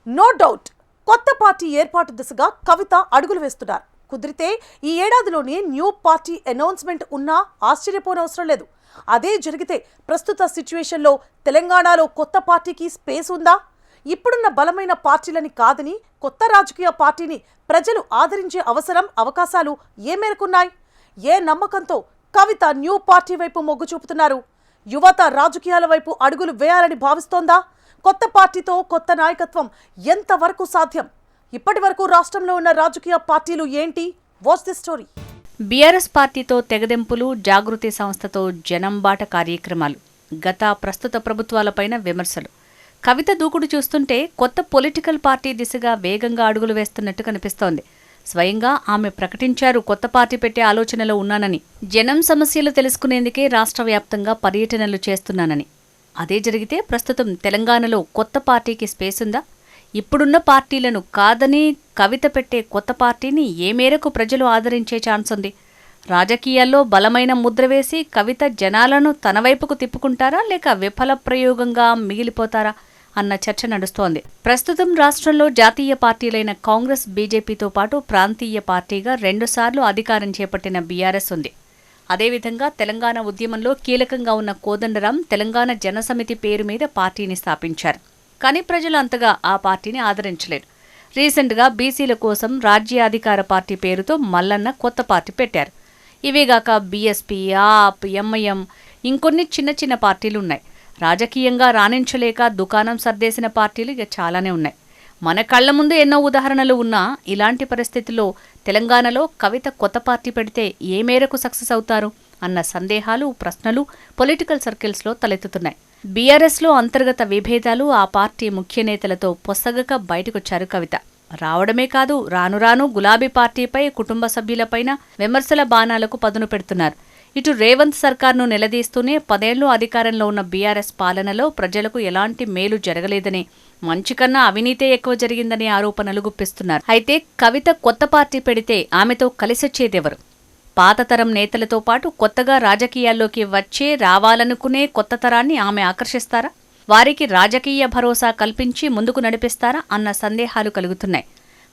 No doubt కొత్త party ఏర్పాటు దిశగా కవిత అడుగులు వేస్తున్నారు. కుదిరితే ఈ ఏడాదిలోనే న్యూ పార్టీ అనౌన్స్మెంట్ ఉన్నా ఆశ్చర్యపోనవసరం లేదు. అదే జరిగితే ప్రస్తుత సిచ్యువేషన్లో తెలంగాణలో కొత్త పార్టీకి స్పేస్ ఉందా? ఇప్పుడున్న బలమైన పార్టీలని కాదని కొత్త రాజకీయ పార్టీని ప్రజలు ఆదరించే అవకాశాలు ఏ మేరకున్నాయి? ఏ నమ్మకంతో కవిత న్యూ పార్టీ వైపు మొగ్గు చూపుతున్నారు? యువత రాజకీయాల వైపు అడుగులు వేయాలని భావిస్తోందా? కొత్త పార్టీతో కొత్త నాయకత్వం ఎంతవరకు సాధ్యం? ఇప్పటి వరకు రాష్ట్రంలో ఉన్న రాజకీయ పార్టీలు ఏంటి? Watch the story. బీఆర్ఎస్ పార్టీతో తెగదెంపులు, జాగృతి సంస్థతో జనంబాట కార్యక్రమాలు, ప్రస్తుత ప్రభుత్వాలపైన విమర్శలు. కవిత దూకుడు చూస్తుంటే కొత్త పొలిటికల్ పార్టీ దిశగా వేగంగా అడుగులు వేస్తున్నట్టు కనిపిస్తోంది. స్వయంగా ఆమె ప్రకటించారు కొత్త పార్టీ పెట్టే ఆలోచనలో ఉన్నానని, జనం సమస్యలు తెలుసుకునేందుకే రాష్ట్ర వ్యాప్తంగా పర్యటనలు చేస్తున్నానని. అదే జరిగితే ప్రస్తుతం తెలంగాణలో కొత్త పార్టీకి స్పేస్ ఉందా? ఇప్పుడున్న పార్టీలను కాదని కవిత పెట్టే కొత్త పార్టీని ఏ మేరకు ప్రజలు ఆదరించే ఛాన్స్ ఉంది? రాజకీయాల్లో బలమైన ముద్ర వేసి కవిత జనాలను తన వైపుకు తిప్పుకుంటారా, లేక విఫల ప్రయోగంగా మిగిలిపోతారా అన్న చర్చ నడుస్తోంది. ప్రస్తుతం రాష్ట్రంలో జాతీయ పార్టీలైన కాంగ్రెస్, బీజేపీతో పాటు ప్రాంతీయ పార్టీగా 2 సార్లు అధికారం చేపట్టిన బీఆర్ఎస్ ఉంది. అదేవిధంగా తెలంగాణ ఉద్యమంలో కీలకంగా ఉన్న కోదండరాం తెలంగాణ జనసమితి పేరు మీద పార్టీని స్థాపించారు. కానీ ప్రజలు అంతగా ఆ పార్టీని ఆదరించలేరు. రీసెంట్గా బీసీల కోసం రాజ్యాధికార పార్టీ పేరుతో మల్లన్న కొత్త పార్టీ పెట్టారు. ఇవేగాక బీఎస్పీ, ఆప్, ఎంఐఎం, ఇంకొన్ని చిన్న చిన్న పార్టీలు ఉన్నాయి. రాజకీయంగా రాణించలేక దుకాణం సర్దేసిన పార్టీలు ఇక చాలానే ఉన్నాయి. మన కళ్ల ముందు ఎన్నో ఉదాహరణలు ఉన్నా ఇలాంటి పరిస్థితుల్లో తెలంగాణలో కవిత కొత్త పార్టీ పెడితే ఏ మేరకు సక్సెస్ అవుతారు అన్న సందేహాలు, ప్రశ్నలు పొలిటికల్ సర్కిల్స్లో తలెత్తుతున్నాయి. బీఆర్ఎస్లో అంతర్గత విభేదాలు, ఆ పార్టీ ముఖ్య నేతలతో పొసగక బయటకొచ్చారు కవిత. రావడమే కాదు, రాను రాను గులాబీ పార్టీపై, కుటుంబ సభ్యులపైన విమర్శల బాణాలకు పదును పెడుతున్నారు. ఇటు రేవంత్ సర్కార్ను నిలదీస్తూనే 10 ఏళ్లు అధికారంలో ఉన్న బీఆర్ఎస్ పాలనలో ప్రజలకు ఎలాంటి మేలు జరగలేదని, మంచి కన్నా అవినీతే ఎక్కువ జరిగిందనే ఆరోపణలు గుప్పిస్తున్నారు. అయితే కవిత కొత్త పార్టీ పెడితే ఆమెతో కలిసొచ్చేదెవరు? పాత తరం నేతలతో పాటు కొత్తగా రాజకీయాల్లోకి రావాలనుకునే కొత్త తరాన్ని ఆమె ఆకర్షిస్తారా? వారికి రాజకీయ భరోసా కల్పించి ముందుకు నడిపిస్తారా అన్న సందేహాలు కలుగుతున్నాయి.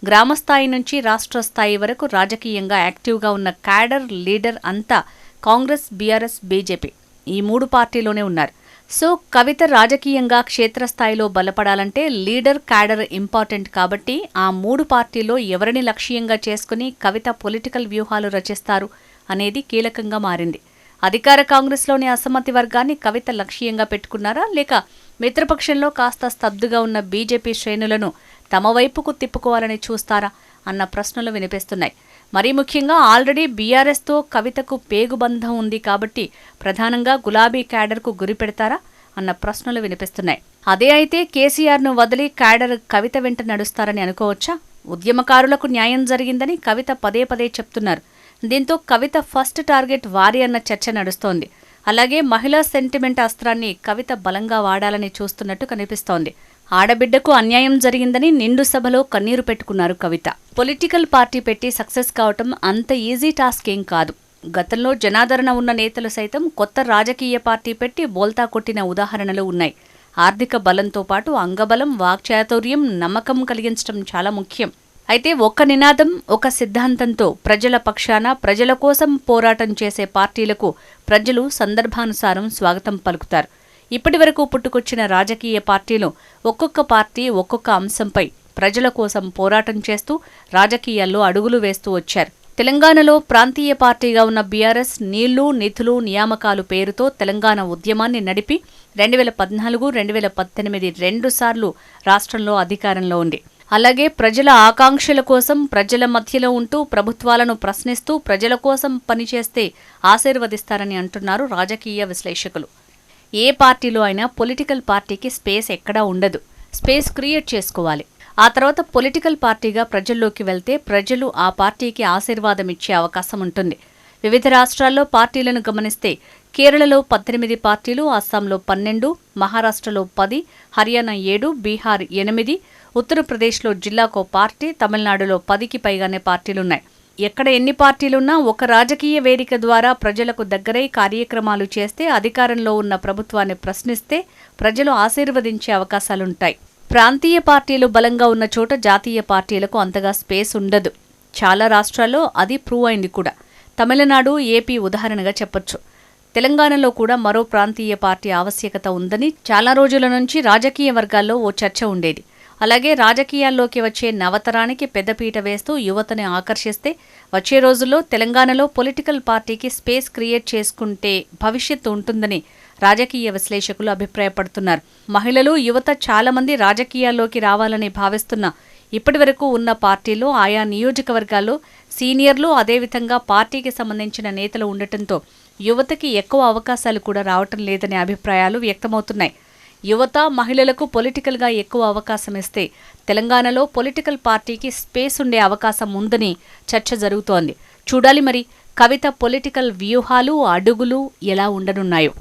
గ్రామస్థాయి నుంచి రాష్ట్ర స్థాయి వరకు రాజకీయంగా యాక్టివ్గా ఉన్న క్యాడర్, లీడర్ అంతా కాంగ్రెస్, బీఆర్ఎస్, బీజేపీ ఈ 3 పార్టీలోనే ఉన్నారు. సో కవిత రాజకీయంగా క్షేత్రస్థాయిలో బలపడాలంటే లీడర్, క్యాడర్ ఇంపార్టెంట్. కాబట్టి ఆ 3 పార్టీల్లో ఎవరిని లక్ష్యంగా చేసుకుని కవిత పొలిటికల్ వ్యూహాలు రచిస్తారు అనేది కీలకంగా మారింది. అధికార కాంగ్రెస్లోని అసమ్మతి వర్గాన్ని కవిత లక్ష్యంగా పెట్టుకున్నారా, లేక మిత్రపక్షంలో కాస్త స్తబ్దుగా ఉన్న బీజేపీ శ్రేణులను తమ వైపుకు తిప్పుకోవాలని చూస్తారా అన్న ప్రశ్నలు వినిపిస్తున్నాయి. మరీ ముఖ్యంగా ఆల్రెడీ బీఆర్ఎస్తో కవితకు పేగుబంధం ఉంది కాబట్టి ప్రధానంగా గులాబీ క్యాడర్కు గురిపెడతారా అన్న ప్రశ్నలు వినిపిస్తున్నాయి. అదే అయితే కేసీఆర్ను వదిలి క్యాడర్ కవిత వెంట నడుస్తారని అనుకోవచ్చా? ఉద్యమకారులకు న్యాయం జరిగిందని కవిత పదే పదే చెప్తున్నారు. దీంతో కవిత ఫస్ట్ టార్గెట్ వారి అన్న చర్చ నడుస్తోంది. అలాగే మహిళా సెంటిమెంట్ అస్త్రాన్ని కవిత బలంగా వాడాలని చూస్తున్నట్టు కనిపిస్తోంది. ఆడబిడ్డకు అన్యాయం జరిగిందని నిండు సభలో కన్నీరు పెట్టుకున్నారు కవిత. పొలిటికల్ పార్టీ పెట్టి సక్సెస్ కావటం అంత ఈజీ టాస్క్ ఏం కాదు. గతంలో జనాదరణ ఉన్న నేతలు సైతం కొత్త రాజకీయ పార్టీ పెట్టి బోల్తా కొట్టిన ఉదాహరణలు ఉన్నాయి. ఆర్థిక బలంతో పాటు అంగబలం, వాక్చాతుర్యం, నమ్మకం కలిగించడం చాలా ముఖ్యం. అయితే ఒక్క నినాదం, ఒక సిద్ధాంతంతో ప్రజల పక్షాన, ప్రజల కోసం పోరాటం చేసే పార్టీలకు ప్రజలు సందర్భానుసారం స్వాగతం పలుకుతారు. ఇప్పటి వరకు పుట్టుకొచ్చిన రాజకీయ పార్టీలు ఒక్కొక్క పార్టీ ఒక్కొక్క అంశంపై ప్రజల కోసం పోరాటం చేస్తూ రాజకీయాల్లో అడుగులు వేస్తూ వచ్చారు. తెలంగాణలో ప్రాంతీయ పార్టీగా ఉన్న బీఆర్ఎస్ నీళ్లు, నిధులు, నియామకాలు పేరుతో తెలంగాణ ఉద్యమాన్ని నడిపి 2014, 2018 2 సార్లు రాష్ట్రంలో అధికారంలో ఉంది. అలాగే ప్రజల ఆకాంక్షల కోసం ప్రజల మధ్యలో ఉంటూ ప్రభుత్వాలను ప్రశ్నిస్తూ ప్రజల కోసం పనిచేస్తే ఆశీర్వదిస్తారని అంటున్నారు రాజకీయ విశ్లేషకులు. ఏ పార్టీలో అయినా పొలిటికల్ పార్టీకి స్పేస్ ఎక్కడా ఉండదు. స్పేస్ క్రియేట్ చేసుకోవాలి. ఆ తర్వాత పొలిటికల్ పార్టీగా ప్రజల్లోకి వెళ్తే ప్రజలు ఆ పార్టీకి ఆశీర్వాదం ఇచ్చే అవకాశం ఉంటుంది. వివిధ రాష్ట్రాల్లో పార్టీలను గమనిస్తే కేరళలో 18 పార్టీలు, అస్సాంలో 12, మహారాష్ట్రలో 10, హర్యానా 7, బీహార్ 8, ఉత్తరప్రదేశ్లో జిల్లాకో పార్టీ, తమిళనాడులో 10కి పైగానే పార్టీలున్నాయి. ఎక్కడ ఎన్ని పార్టీలున్నా ఒక రాజకీయ వేదిక ద్వారా ప్రజలకు దగ్గరై కార్యక్రమాలు చేస్తే, అధికారంలో ఉన్న ప్రభుత్వాన్ని ప్రశ్నిస్తే ప్రజలు ఆశీర్వదించే అవకాశాలుంటాయి. ప్రాంతీయ పార్టీలు బలంగా ఉన్న చోట జాతీయ పార్టీలకు అంతగా స్పేస్ ఉండదు. చాలా రాష్ట్రాల్లో అది ప్రూవ్ అయింది కూడా. తమిళనాడు, ఏపీ ఉదాహరణగా చెప్పొచ్చు. తెలంగాణలో కూడా మరో ప్రాంతీయ పార్టీ ఆవశ్యకత ఉందని చాలా రోజుల నుంచి రాజకీయ వర్గాల్లో ఓ చర్చ ఉండేది. అలాగే రాజకీయాల్లోకి వచ్చే నవతరానికి పెద్దపీట వేస్తూ యువతని ఆకర్షిస్తే వచ్చే రోజుల్లో తెలంగాణలో పొలిటికల్ పార్టీకి స్పేస్ క్రియేట్ చేసుకుంటే భవిష్యత్తు ఉంటుందని రాజకీయ విశ్లేషకులు అభిప్రాయపడుతున్నారు. మహిళలు, యువత చాలామంది రాజకీయాల్లోకి రావాలని భావిస్తున్న ఇప్పటివరకు ఉన్న పార్టీలో ఆయా నియోజకవర్గాల్లో సీనియర్లు, అదేవిధంగా పార్టీకి సంబంధించిన నేతలు ఉండటంతో యువతకి ఎక్కువ అవకాశాలు కూడా రావటం లేదనే అభిప్రాయాలు వ్యక్తమవుతున్నాయి. యువత, మహిళలకు పొలిటికల్గా ఎక్కువ అవకాశం ఇస్తే తెలంగాణలో పొలిటికల్ పార్టీకి స్పేస్ ఉండే అవకాశం ఉందని చర్చ జరుగుతోంది. చూడాలి మరి కవిత పొలిటికల్ వ్యూహాలు, అడుగులు ఎలా ఉండనున్నాయో.